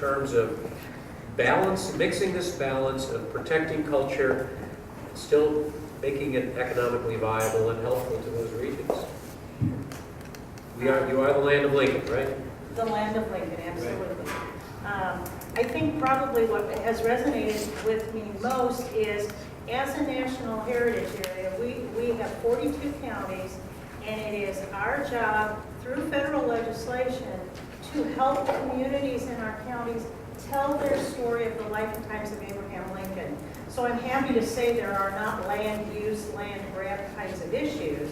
terms of balance, mixing this balance of protecting culture, still making it economically viable and helpful to those regions. You are the land of Lincoln, right? The land of Lincoln, absolutely. I think probably what has resonated with me most is, as a national heritage area, we have 42 counties, and it is our job through federal legislation to help communities in our counties tell their story of the life and times of Abraham Lincoln. So I'm happy to say there are not land use, land grab kinds of issues.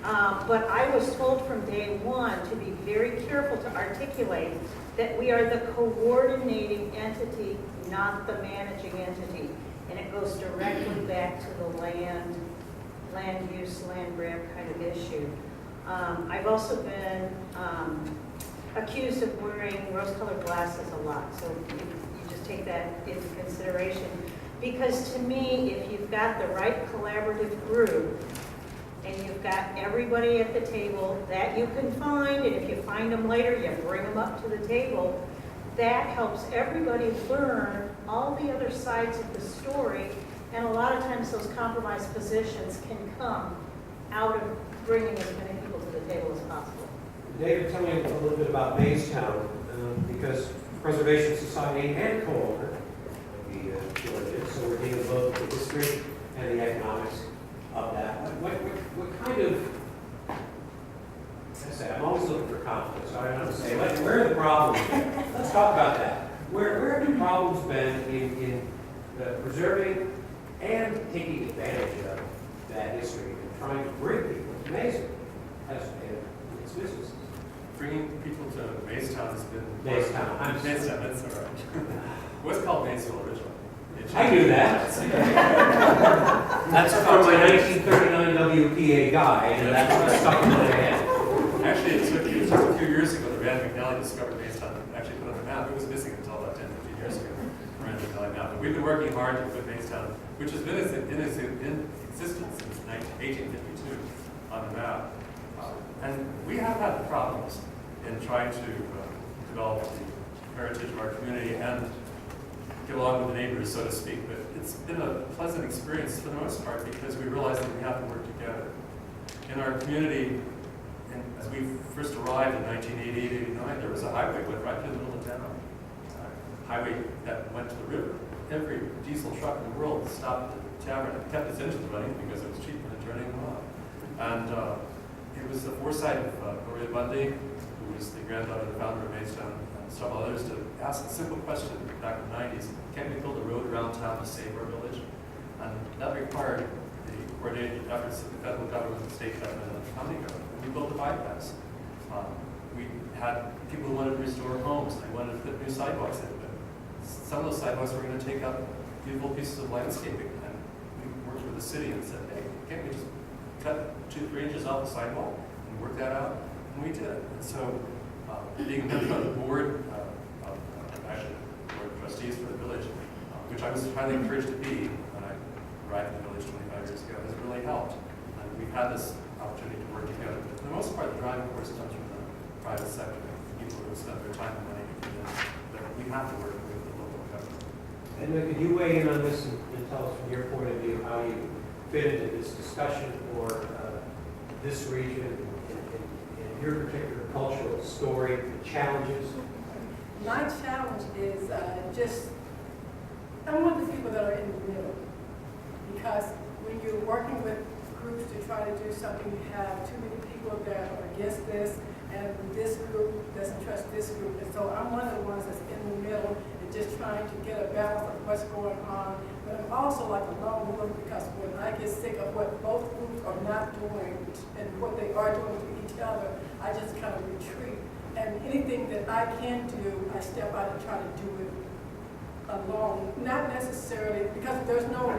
But I was told from day one to be very careful to articulate that we are the coordinating entity, not the managing entity. And it goes directly back to the land use, land grab kind of issue. I've also been accused of wearing rose-colored glasses a lot, so you just take that into consideration. Because to me, if you've got the right collaborative group, and you've got everybody at the table that you can find, and if you find them later, you bring them up to the table, that helps everybody learn all the other sides of the story, and a lot of times those compromised positions can come out of bringing as many people to the table as possible. David, tell me a little bit about Maeystown, because Preservation Society and co-owner of the village, so we're dealing both with the history and the economics of that. What kind of, I say, I'm always looking for conflict, so I don't know what to say. Where are the problems here? Let's talk about that. Where have the problems been in preserving and taking advantage of that history and trying to bring people to Maeystown as its businesses? Bringing people to Maeystown has been... Maeystown, Maeystown, that's all right. It was called Maysville originally. I knew that. That's from my 1939 WPA guide, and that's what stuck in my head. Actually, it took a few years ago that Rand McNally discovered Maeystown and actually put it on the map. It was missing until about 10, 15 years ago. Rand McNally map. But we've been working hard to put Maeystown, which has been in existence since 1852, on the map. And we have had problems in trying to develop the heritage of our community and get along with the neighbors, so to speak. But it's been a pleasant experience for the most part because we realized that we have to work together. In our community, as we first arrived in 1988, 89, there was a highway that went right through the middle of town. A highway that went to the river. Every diesel truck in the world stopped at the tavern and kept its engines running because it was cheaper than turning them off. And it was the foresight of Gloria Bundy, who was the granddaughter of the founder of Maeystown, and several others, to ask a simple question back in the 90s. Can we build a road around town to save our village? And that required the coordinated efforts of the federal government, the state government, and the county government. And we built a bypass. We had people who wanted to restore homes. They wanted to put new sidewalks in. But some of those sidewalks were going to take up beautiful pieces of landscaping. And we worked with the city and said, hey, can't we just cut 2-3 inches off the sidewalk and work that out? And we did. And so being a member of the board, actually the board of trustees for the village, which I was highly encouraged to be when I arrived in the village 25 years ago, has really helped. And we've had this opportunity to work together. But for the most part, the driving force comes from the private sector, people who spend their time and money to do this. But we have to work with the local government. And could you weigh in on this and tell us from your point of view how you fit into this discussion for this region and your particular cultural story, the challenges? My challenge is I'm one of the people that are in the middle, because when you're working with groups to try to do something, you have too many people that are against this, and this group doesn't trust this group. And so I'm one of the ones that's in the middle and just trying to get a balance of what's going on. But I'm also like a lone wolf, because when I get sick of what both groups are not doing and what they are doing to each other, I just kind of retreat. And anything that I can do, I step out and try to do it alone. Not necessarily, because there's no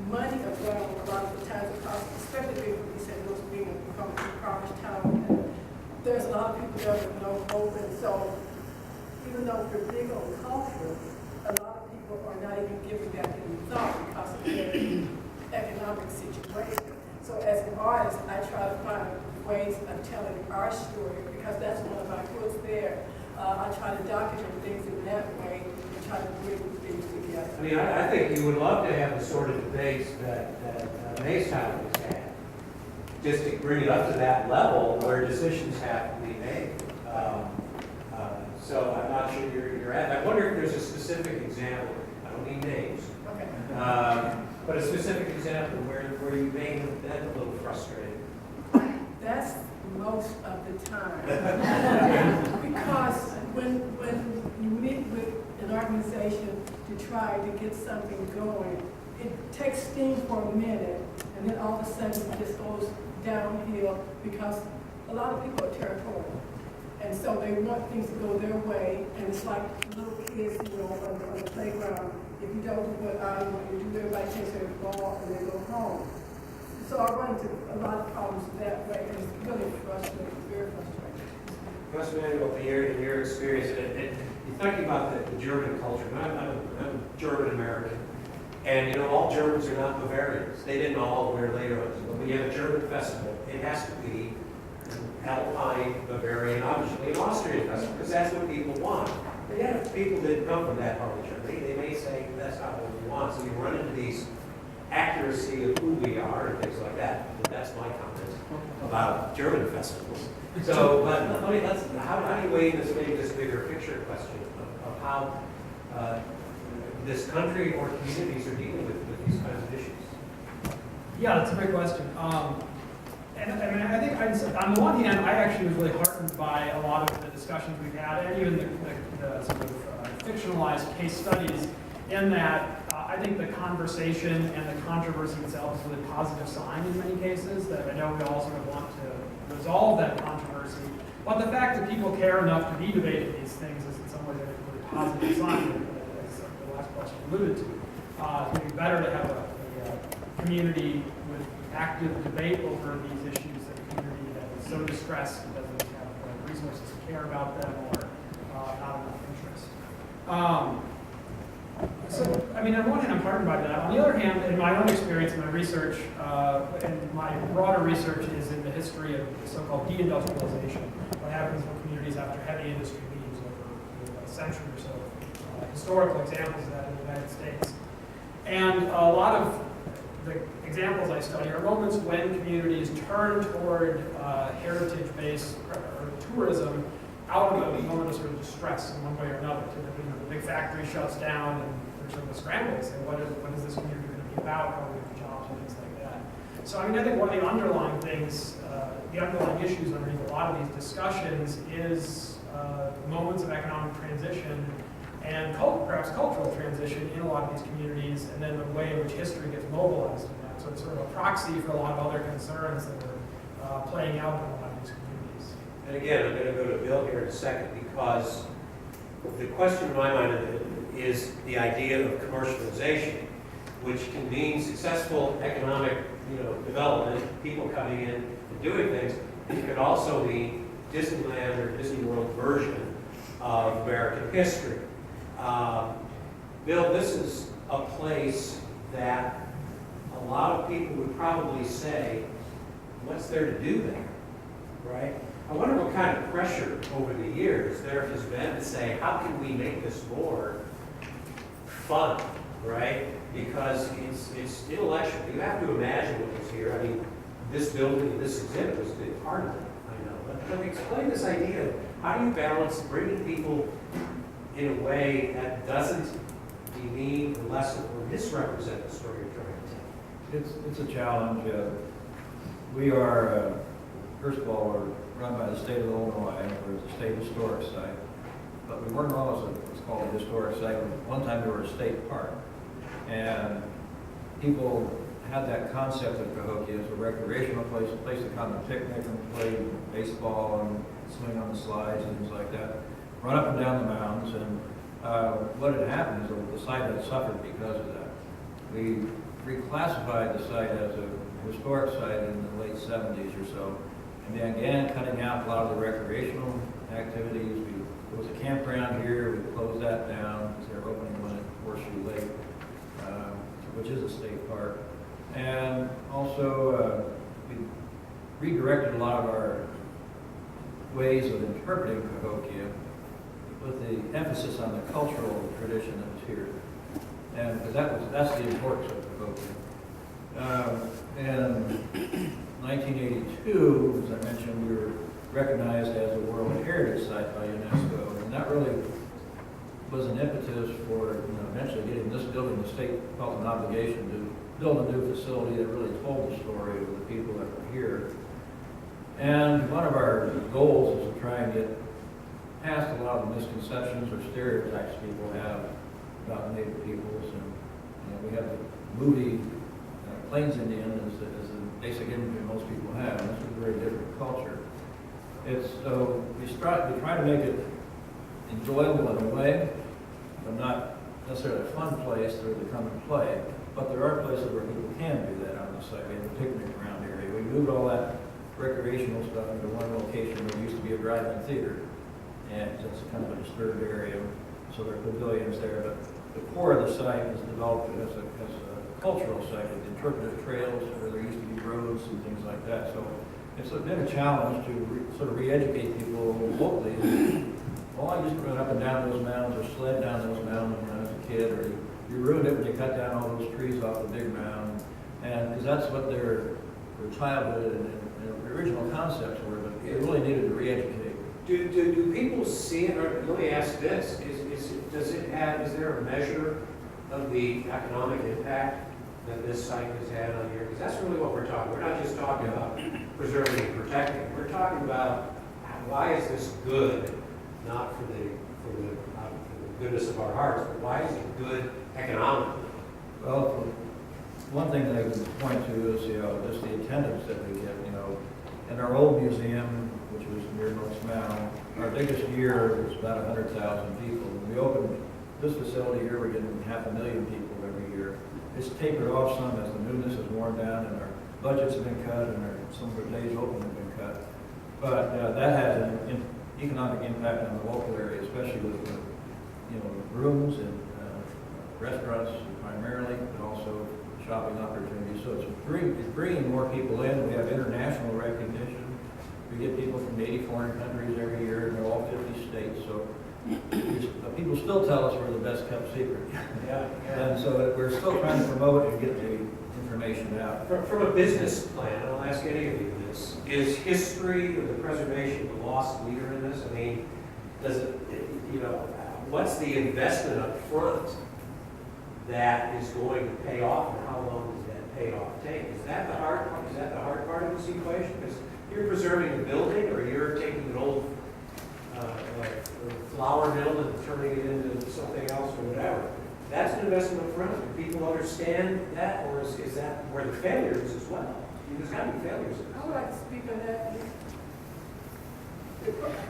money around a lot of the times, especially being from St. Louis, being from a college town. And there's a lot of people there with no hope. And so even though we're big on culture, a lot of people are not even giving that any thought because of their economic situation. So as an artist, I try to find ways of telling our story, because that's one of my goods there. I try to document things in that way. mean, I think you would love to have the sort of debates that Maeystown has had, just to bring it up to that level where decisions have to be made. So I'm not sure you're at. I wonder if there's a specific example. I don't need names, Okay. but a specific example where you may have been a little frustrated. That's most of the time. Because when you meet with an organization to try to get something going, it takes steam for a minute, and then all of a sudden it just goes downhill because a lot of people are territorial. And so they want things to go their way, and it's like little kids, on the playground. If you don't do what I want you to do, everybody takes their ball and they go home. So I run into a lot of problems that way, and it's really frustrating, very frustrating. What's Manuel, in your experience, and you're talking about the German culture. I'm German American, and all Germans are not Bavarians. They didn't all wear lederhosen. But when you have a German festival, it has to be Alpine, Bavarian, obviously an Austrian festival, because that's what people want. But yet, if people didn't come from that part of Germany, they may say that's not what we want. So you run into these accuracy of who we are and things like that. But that's my comment about German festivals. So, but how do you weigh this, maybe this bigger picture question of how this country or communities are dealing with these kinds of issues? Yeah, that's a great question. And I mean, I think on the one hand, I actually was really heartened by a lot of the discussions we've had, and even the sort of fictionalized case studies, in that I think the conversation and the controversy itself is a really positive sign in many cases, that I know we all sort of want to resolve that controversy. But the fact that people care enough to be debating these things is in some ways a really positive sign, as the last question alluded to. It would be better to have a community with active debate over these issues than a community that is so distressed it doesn't have the resources to care about them or not enough interest. So, I mean, on one hand, I'm heartened by that. On the other hand, in my own experience, in my research, and my broader research is in the history of the so-called deindustrialization, what happens when communities after heavy industry leaves over a century or so, historical examples of that in the United States. And a lot of the examples I study are moments when communities turn toward heritage-based or tourism out of a moment of sort of distress in one way or another. The big factory shuts down and there's sort of a scramble to say, what is this community going to be about? How are we going to jobs and things like that? So I mean, I think one of the underlying things, the underlying issues underneath a lot of these discussions is moments of economic transition and perhaps cultural transition in a lot of these communities, and then the way in which history gets mobilized in that. So it's sort of a proxy for a lot of other concerns that are playing out in a lot of these communities. And again, I'm going to go to Bill here in a second, because the question in my mind is the idea of commercialization, which can mean successful economic development, people coming in and doing things. It could also mean Disneyland or Disney World version of American history. Bill, this is a place that a lot of people would probably say, what's there to do there, right? I wonder what kind of pressure over the years there has been to say, how can we make this more fun, right? Because it's intellectual. You have to imagine what was here. I mean, this building, this exhibit was a big part of it, I know. But explain this idea of how do you balance bringing people in a way that doesn't demean or lessen or misrepresent the story you're trying to tell? It's a challenge. We are, first of all, we're run by the state of Illinois. We're a state historic site. But we weren't always what's called a historic site. One time we were a state park. And people had that concept of Cahokia as a recreational place, a place to come and picnic and play baseball and swing on the slides and things like that. Run up and down the mounds, and what had happened is the site had suffered because of that. We reclassified the site as a historic site in the late 70s or so, and began cutting out a lot of the recreational activities. There was a campground here, we closed that down, they're opening one at Horseshoe Lake, which is a state park. And also, we redirected a lot of our ways of interpreting Cahokia with the emphasis on the cultural tradition that was here. And because that's the importance of Cahokia. In 1982, as I mentioned, we were recognized as a World Heritage Site by UNESCO, and that really was an impetus for eventually getting this building. The state felt an obligation to build a new facility that really told the story of the people that were here. And one of our goals is to try and get past a lot of the misconceptions or stereotypes people have about Native peoples. And we have the movie Plains Indian as the basic image most people have. And this is a very different culture. We try to make it enjoyable in a way, but not necessarily a fun place where they come and play. But there are places where people can do that on the site. We have a picnic ground area. We moved all that recreational stuff into one location where there used to be a drive-in theater. And it's kind of a disturbed area, so there are pavilions there. But the core of the site is developed as a cultural site with interpretive trails where there used to be roads and things like that. So it's been a challenge to sort of re-educate people locally. Well, I used to run up and down those mounds or sled down those mounds when I was a kid, or you ruined it when you cut down all those trees off the big mound. And because that's what their childhood and original concepts were, but they really needed to re-educate. Do people see it, or let me ask this, is there a measure of the economic impact that this site has had on here? Because that's really what we're talking. We're not just talking about preserving and protecting. We're talking about why is this good, not for the goodness of our hearts, but why is it good economically? Well, one thing that I can point to is, just the attendance that we get, in our old museum, which was near Mounds, our biggest year was about 100,000 people. When we opened this facility here, we're getting 500,000 people every year. It's tapered off some as the newness has worn down and our budgets have been cut and some of our days open have been cut. But that has an economic impact on the local area, especially with rooms and restaurants primarily, but also shopping opportunities. So it's bringing more people in. We have international recognition. We get people from 80 foreign countries every year, and they're all 50 states. So people still tell us we're the best kept secret. Yeah. And so we're still trying to promote and get the information out. From a business plan, and I'll ask any of you this, is history or the preservation the lost leader in this? I mean, does it, what's the investment up front that is going to pay off, and how long does that payoff take? Is that the hard part? Is that the hard part of this equation? Because you're preserving the building, or you're taking an old flour mill and turning it into something else or whatever. That's an investment up front. Do people understand that, or is that where the failure is as well? There's got to be failures. I would like to speak on that.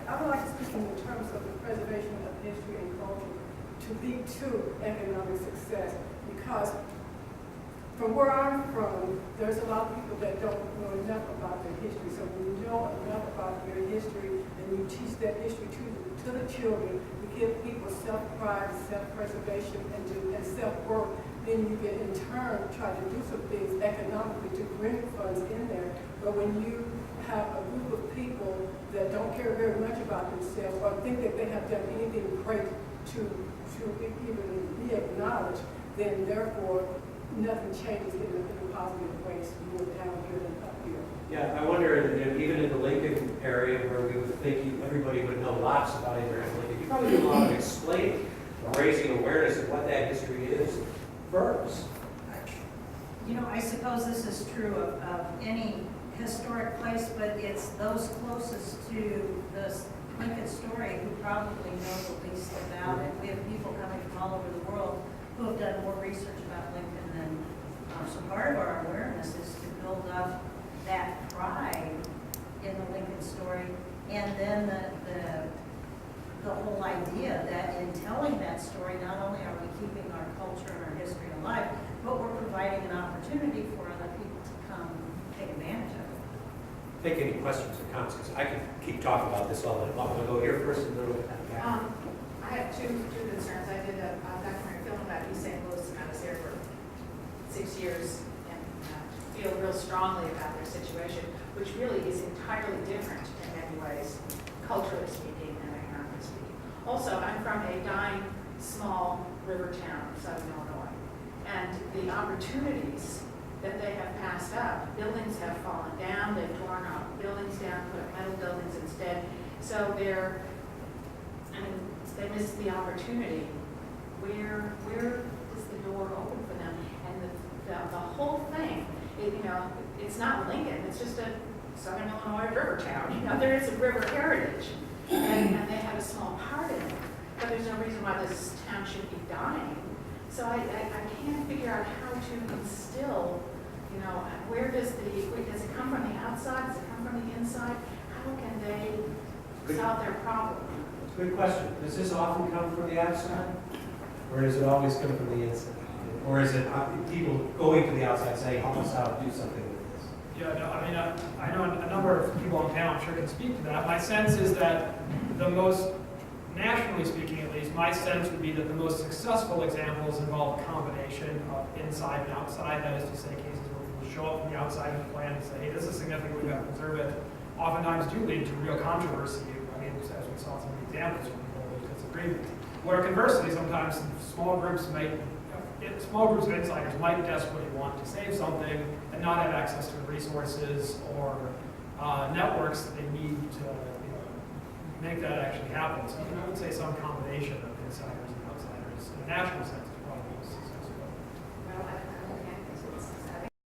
I would like to speak in terms of the preservation of history and culture to lead to economic success, because from where I'm from, there's a lot of people that don't know enough about their history. So when you know enough about your history and you teach that history to the children, you give people self-pride, self-preservation, and self-worth, then you can in turn try to do some things economically to bring funds in there. But when you have a group of people that don't care very much about themselves or think that they have done anything great to even be acknowledged, then therefore nothing changes in a positive way, so you go down here and up here. Yeah, I wonder, even in the Lincoln area where we would think everybody would know lots about Abraham Lincoln, you probably do a lot of explaining, raising awareness of what that history is first. I suppose this is true of any historic place, but it's those closest to the Lincoln story who probably know the least about it. We have people coming from all over the world who have done more research about Lincoln than so part of our awareness is to build up that pride in the Lincoln story, and then the whole idea that in telling that story, not only are we keeping our culture and our history alive, but we're providing an opportunity for other people to come take advantage of it. Take any questions or comments, because I can keep talking about this all night long. I'm going to go here first and then we'll come back. I have two concerns. I did a documentary film about East St. Louis, and I was there for 6 years, and feel real strongly about their situation, which really is entirely different in many ways, culturally speaking and economically speaking. Also, I'm from a dying small river town in southern Illinois. And the opportunities that they have passed up, buildings have fallen down, they've torn out buildings down, put up metal buildings instead. So they missed the opportunity. Where is the door open for them? And the whole thing, it's not Lincoln, it's just a southern Illinois river town. There is a river heritage, and they have a small part in it. But there's no reason why this town should be dying. So I can't figure out how to instill, where does it come from the outside? Does it come from the inside? How can they solve their problem? Good question. Does this often come from the outside? Or does it always come from the inside? Or is it people going to the outside saying, help us out, do something with this? Yeah, no, I mean, I know a number of people in town, I'm sure can speak to that. My sense is that the most, nationally speaking at least, my sense would be that the most successful examples involve a combination of inside and outside. That is to say, cases where people show up from the outside of the plan and say, hey, this is significant, we've got to preserve it, oftentimes do lead to real controversy. I mean, as we saw some of the examples from people with disagreement. Where conversely, sometimes small groups of insiders might desperately want to save something and not have access to resources or networks that they need to make that actually happen. So I would say some combination of insiders and outsiders in a national sense is probably most successful. Well,